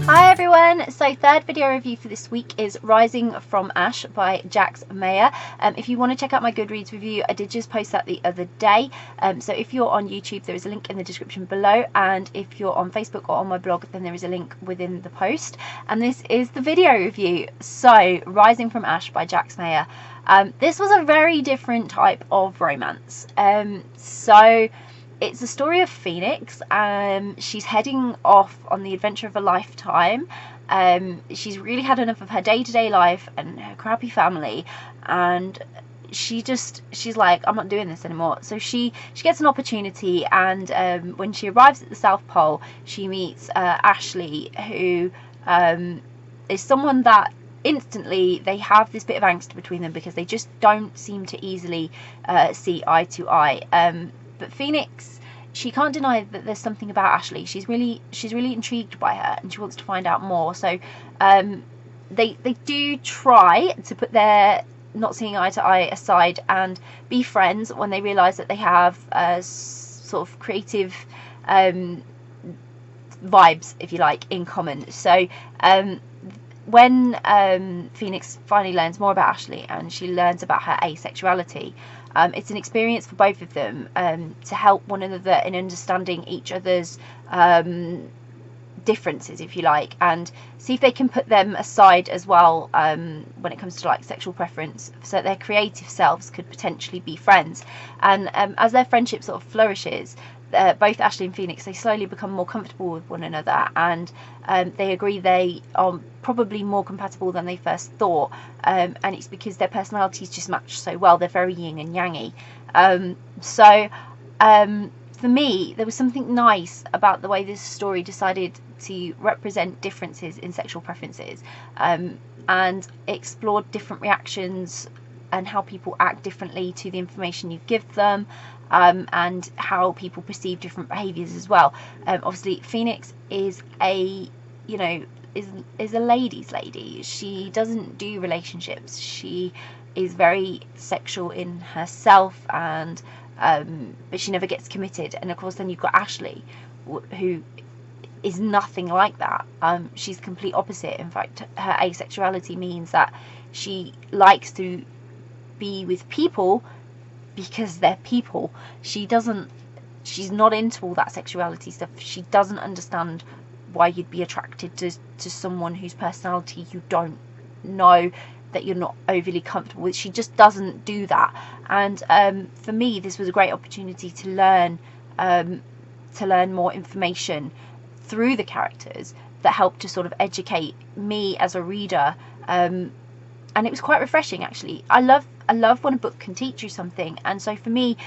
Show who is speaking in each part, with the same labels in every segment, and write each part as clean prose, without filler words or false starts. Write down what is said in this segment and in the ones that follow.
Speaker 1: Hi everyone, so third video review for this week is Rising from Ash by Jax Meyer. If you want to check out my Goodreads review, I did just post that the other day. So if you're on YouTube, there is a link in the description below, and if you're on Facebook or on my blog, then there is a link within the post. And this is the video review. So Rising from Ash by Jax Meyer. This was a very different type of romance. So it's the story of Phoenix. She's heading off on the adventure of a lifetime. She's really had enough of her day-to-day life and her crappy family, and she's like, I'm not doing this anymore. So she gets an opportunity, and when she arrives at the South Pole, she meets Ashley, who is someone that instantly they have this bit of angst between them because they just don't seem to easily see eye to eye. But Phoenix, she can't deny that there's something about Ashley. She's really intrigued by her, and she wants to find out more. So they do try to put their not seeing eye to eye aside and be friends when they realise that they have sort of creative vibes, if you like, in common. So when Phoenix finally learns more about Ashley and she learns about her asexuality, it's an experience for both of them to help one another in understanding each other's differences, if you like, and see if they can put them aside as well when it comes to like sexual preference, so that their creative selves could potentially be friends. And as their friendship sort of flourishes, both Ashley and Phoenix, they slowly become more comfortable with one another, and they agree they are probably more compatible than they first thought, and it's because their personalities just match so well. They're very yin and yangy. For me, there was something nice about the way this story decided to represent differences in sexual preferences, and explored different reactions and how people act differently to the information you give them, and how people perceive different behaviours as well. Obviously, Phoenix is a ladies' lady. She doesn't do relationships. She is very sexual in herself, and but she never gets committed. And of course, then you've got Ashley, who is nothing like that. She's the complete opposite. In fact, her asexuality means that she likes to be with people because they're people. She's not into all that sexuality stuff. She doesn't understand why you'd be attracted to someone whose personality you don't know, that you're not overly comfortable with. She just doesn't do that. And for me, this was a great opportunity to learn more information through the characters that helped to sort of educate me as a reader, and it was quite refreshing, actually. I love when a book can teach you something, and so for me,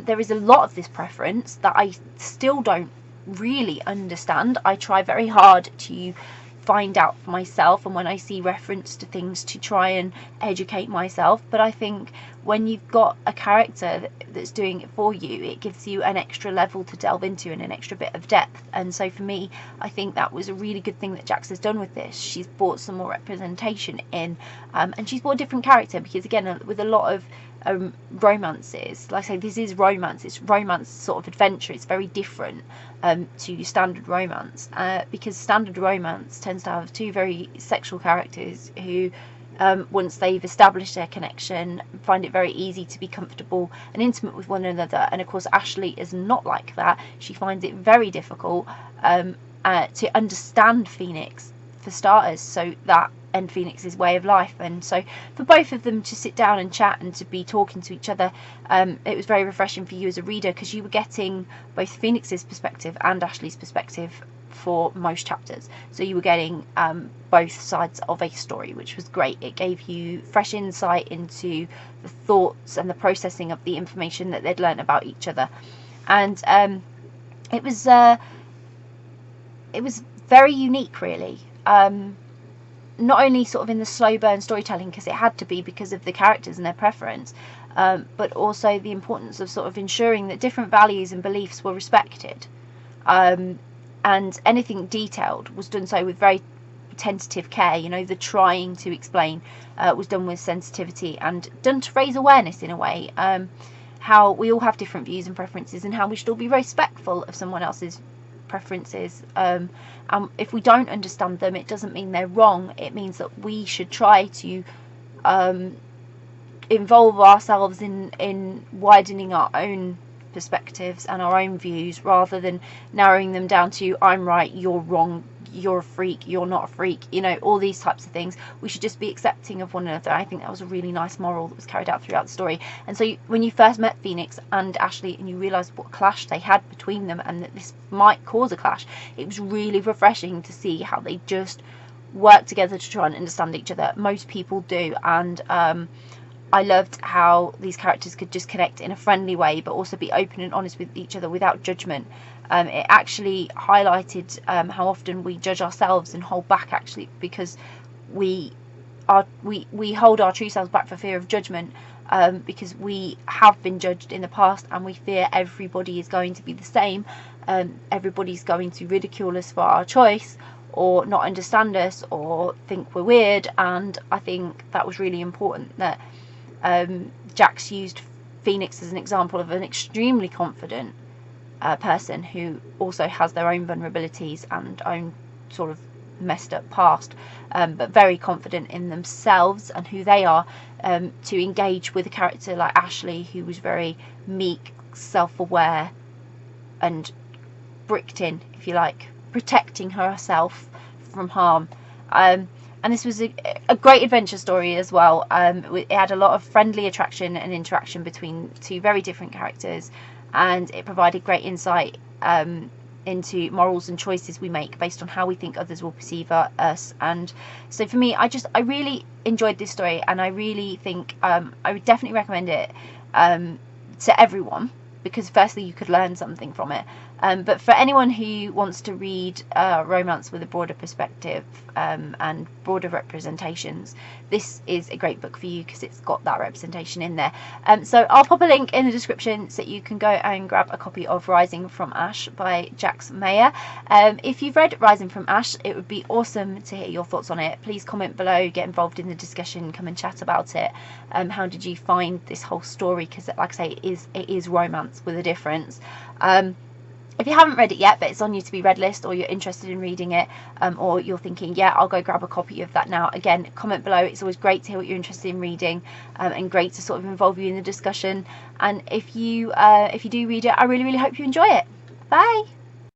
Speaker 1: there is a lot of this preference that I still don't really understand. I try very hard to find out for myself, and when I see reference to things, to try and educate myself. But I think when you've got a character that's doing it for you, it gives you an extra level to delve into and an extra bit of depth. And so for me, I think that was a really good thing that Jax has done with this. She's brought some more representation in, and she's brought a different character, because again, with a lot of romances, like I say, this is romance. It's romance sort of adventure. It's very different to standard romance, because standard romance tends to have two very sexual characters who, once they've established their connection, find it very easy to be comfortable and intimate with one another. And of course, Ashley is not like that. She finds it very difficult to understand Phoenix, for starters, and Phoenix's way of life. And so for both of them to sit down and chat and to be talking to each other, it was very refreshing for you as a reader, because you were getting both Phoenix's perspective and Ashley's perspective for most chapters. So you were getting both sides of a story, which was great. It gave you fresh insight into the thoughts and the processing of the information that they'd learned about each other. And it was very unique, really. Not only sort of in the slow burn storytelling, because it had to be because of the characters and their preference, but also the importance of sort of ensuring that different values and beliefs were respected, and anything detailed was done so with very tentative care. The trying to explain was done with sensitivity and done to raise awareness in a way, how we all have different views and preferences, and how we should all be respectful of someone else's preferences, and if we don't understand them, it doesn't mean they're wrong. It means that we should try to involve ourselves in widening our own perspectives and our own views, rather than narrowing them down to I'm right, you're wrong, you're a freak, you're not a freak, you know, all these types of things. We should just be accepting of one another. I think that was a really nice moral that was carried out throughout the story. And so when you first met Phoenix and Ashley and you realised what clash they had between them and that this might cause a clash, it was really refreshing to see how they just work together to try and understand each other. Most people do, and I loved how these characters could just connect in a friendly way, but also be open and honest with each other without judgment. It actually highlighted how often we judge ourselves and hold back, actually, because we hold our true selves back for fear of judgment, because we have been judged in the past, and we fear everybody is going to be the same. Everybody's going to ridicule us for our choice, or not understand us, or think we're weird. And I think that was really important that Jax used Phoenix as an example of an extremely confident person who also has their own vulnerabilities and own sort of messed up past, but very confident in themselves and who they are, to engage with a character like Ashley, who was very meek, self-aware, and bricked in, if you like, protecting herself from harm. And this was a great adventure story as well. It had a lot of friendly attraction and interaction between two very different characters, and it provided great insight into morals and choices we make based on how we think others will perceive us. And so for me, I really enjoyed this story, and I really think I would definitely recommend it to everyone, because firstly you could learn something from it, but for anyone who wants to read romance with a broader perspective and broader representations, this is a great book for you, because it's got that representation in there. So I'll pop a link in the description so you can go and grab a copy of Rising from Ash by Jax Meyer. If you've read Rising from Ash, it would be awesome to hear your thoughts on it. Please comment below, get involved in the discussion, come and chat about it. How did you find this whole story? Because like I say, it is romance with a difference. If you haven't read it yet, but it's on your to be read list, or you're interested in reading it, or you're thinking, yeah, I'll go grab a copy of that now, again, comment below. It's always great to hear what you're interested in reading, and great to sort of involve you in the discussion. And if you do read it, I really hope you enjoy it. Bye.